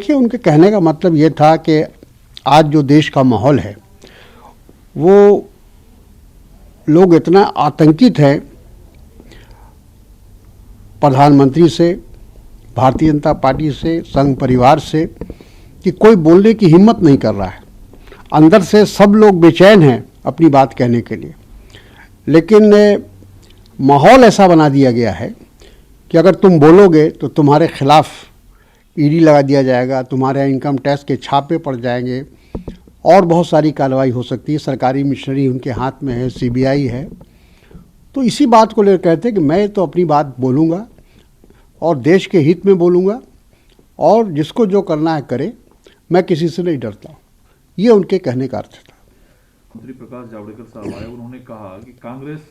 देखिए, उनके कहने का मतलब ये था कि आज जो देश का माहौल है वो लोग इतना आतंकित हैं प्रधानमंत्री से, भारतीय जनता पार्टी से, संघ परिवार से, कि कोई बोलने की हिम्मत नहीं कर रहा है। अंदर से सब लोग बेचैन हैं अपनी बात कहने के लिए, लेकिन माहौल ऐसा बना दिया गया है कि अगर तुम बोलोगे तो तुम्हारे खिलाफ ईडी लगा दिया जाएगा, तुम्हारे इनकम टैक्स के छापे पड़ जाएंगे और बहुत सारी कार्रवाई हो सकती है। सरकारी मिशनरी उनके हाथ में है, सीबीआई है। तो इसी बात को लेकर कहते हैं कि मैं तो अपनी बात बोलूँगा और देश के हित में बोलूँगा और जिसको जो करना है करे, मैं किसी से नहीं डरता हूँ। ये उनके कहने का अर्थ था। मंत्री प्रकाश जावड़ेकर साहब आए, उन्होंने कहा कि कांग्रेस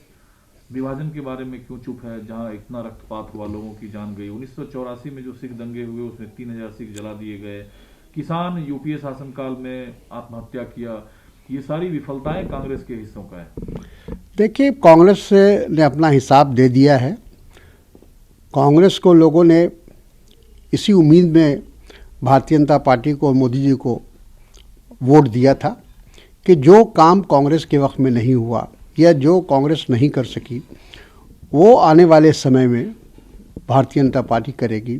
विभाजन के बारे में क्यों चुप है, जहां इतना रक्तपात हुआ, लोगों की जान गई। 1984 में जो सिख दंगे हुए उसमें 3000 सिख जला दिए गए, किसान यूपीए शासनकाल में आत्महत्या किया, ये सारी विफलताएं कांग्रेस के हिस्सों का है। देखिए, कांग्रेस ने अपना हिसाब दे दिया है। कांग्रेस को लोगों ने इसी उम्मीद में भारतीय जनता पार्टी को और मोदी जी को वोट दिया था कि जो काम कांग्रेस के वक्त में नहीं हुआ या जो कांग्रेस नहीं कर सकी, वो आने वाले समय में भारतीय जनता पार्टी करेगी,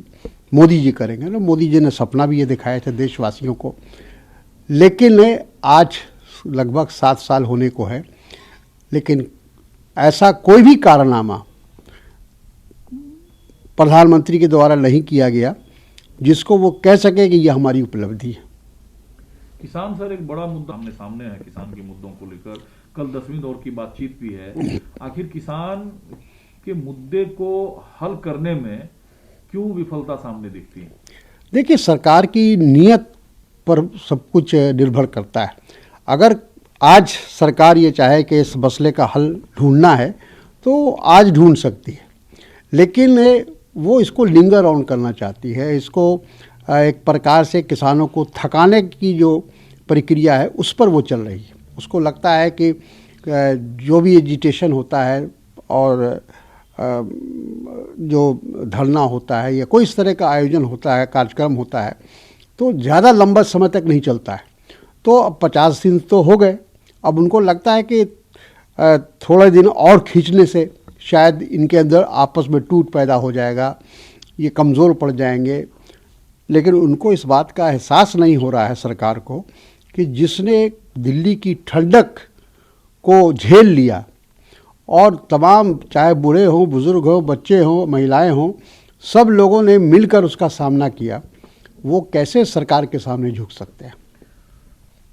मोदी जी करेंगे ना। मोदी जी ने सपना भी ये दिखाया था देशवासियों को। लेकिन आज लगभग 7 साल होने को है, लेकिन ऐसा कोई भी कारनामा प्रधानमंत्री के द्वारा नहीं किया गया जिसको वो कह सके कि यह हमारी उपलब्धि है। किसान सर एक बड़ा मुद्दा हमने सामने है, किसान के मुद्दों को लेकर कल 10वीं दौर की बातचीत भी है। आखिर किसान के मुद्दे को हल करने में क्यों विफलता सामने दिखती है? देखिए, सरकार की नीयत पर सब कुछ निर्भर करता है। अगर आज सरकार ये चाहे कि इस मसले का हल ढूंढना है तो आज ढूंढ सकती है, लेकिन वो इसको लिंगर ऑन करना चाहती है। इसको एक प्रकार से किसानों को थकाने की जो प्रक्रिया है उस पर वो चल रही है। उसको लगता है कि जो भी एजिटेशन होता है और जो धरना होता है या कोई इस तरह का आयोजन होता है, कार्यक्रम होता है, तो ज़्यादा लंबा समय तक नहीं चलता है। तो अब 50 दिन तो हो गए, अब उनको लगता है कि थोड़े दिन और खींचने से शायद इनके अंदर आपस में टूट पैदा हो जाएगा, ये कमज़ोर पड़ जाएंगे। लेकिन उनको इस बात का एहसास नहीं हो रहा है सरकार को कि जिसने दिल्ली की ठंडक को झेल लिया और तमाम, चाहे बूढ़े हों, बुज़ुर्ग हों, बच्चे हों, महिलाएं हों, सब लोगों ने मिलकर उसका सामना किया, वो कैसे सरकार के सामने झुक सकते हैं।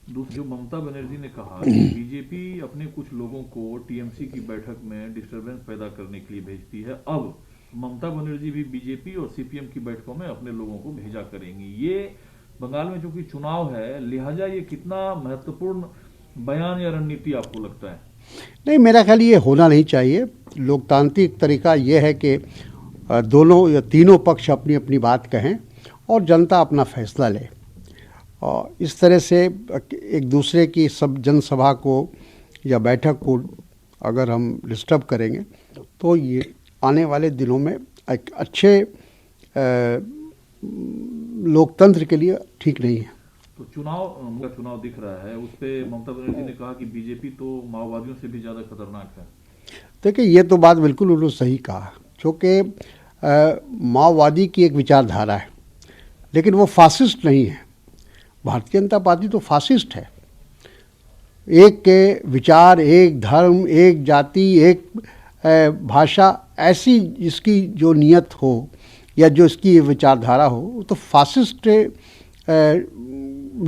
दूसरी, जो ममता बनर्जी ने कहा कि बीजेपी अपने कुछ लोगों को टीएमसी की बैठक में डिस्टर्बेंस पैदा करने के लिए भेजती है, अब ममता बनर्जी भी बीजेपी और सीपीएम की बैठकों में अपने लोगों को भेजा करेंगी। ये बंगाल में चूंकि चुनाव है, लिहाजा ये कितना महत्वपूर्ण बयान या रणनीति आपको लगता है? नहीं, मेरा ख्याल ये होना नहीं चाहिए। लोकतांत्रिक तरीका ये है कि दोनों या तीनों पक्ष अपनी अपनी बात कहें और जनता अपना फैसला ले। और इस तरह से एक दूसरे की सब जनसभा को या बैठक को अगर हम डिस्टर्ब करेंगे तो ये आने वाले दिनों में एक अच्छे लोकतंत्र के लिए ठीक नहीं है। तो चुनाव दिख रहा है, उस पे ममता बनर्जी ने कहा कि बीजेपी तो माओवादियों से भी ज़्यादा खतरनाक है। देखिए, ये तो बात बिल्कुल उन्होंने सही कहा, क्योंकि माओवादी की एक विचारधारा है, लेकिन वो फासिस्ट नहीं है। भारतीय जनता पार्टी तो फासिस्ट है। एक के विचार, एक धर्म, एक जाति, एक भाषा, ऐसी जिसकी जो नियत हो या जो इसकी विचारधारा हो, तो फासिस्ट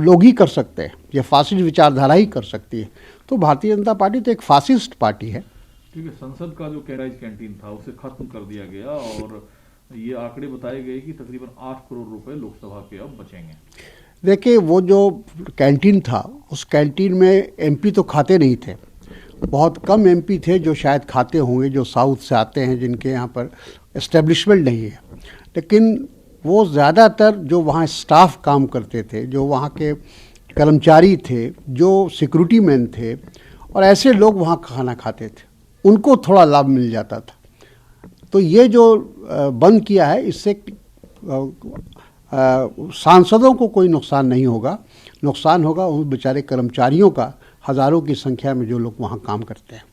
लोग ही कर सकते हैं या फासिस्ट विचारधारा ही कर सकती है। तो भारतीय जनता पार्टी तो एक फासिस्ट पार्टी है। क्योंकि संसद का जो कैराइज कैंटीन था उसे खत्म कर दिया गया और ये आंकड़े बताए गए कि तकरीबन 8 करोड़ रुपए लोकसभा के अब बचेंगे। देखिए, वो जो कैंटीन था, उस कैंटीन में एमपी तो खाते नहीं थे। बहुत कम एमपी थे जो शायद खाते होंगे, जो साउथ से आते हैं, जिनके यहाँ पर एस्टेब्लिशमेंट नहीं है। लेकिन वो ज़्यादातर जो वहाँ स्टाफ काम करते थे, जो वहाँ के कर्मचारी थे, जो सिक्योरिटी मैन थे और ऐसे लोग वहाँ खाना खाते थे, उनको थोड़ा लाभ मिल जाता था। तो ये जो बंद किया है, इससे सांसदों को कोई नुकसान नहीं होगा, नुकसान होगा उन बेचारे कर्मचारियों का, हज़ारों की संख्या में जो लोग वहाँ काम करते हैं।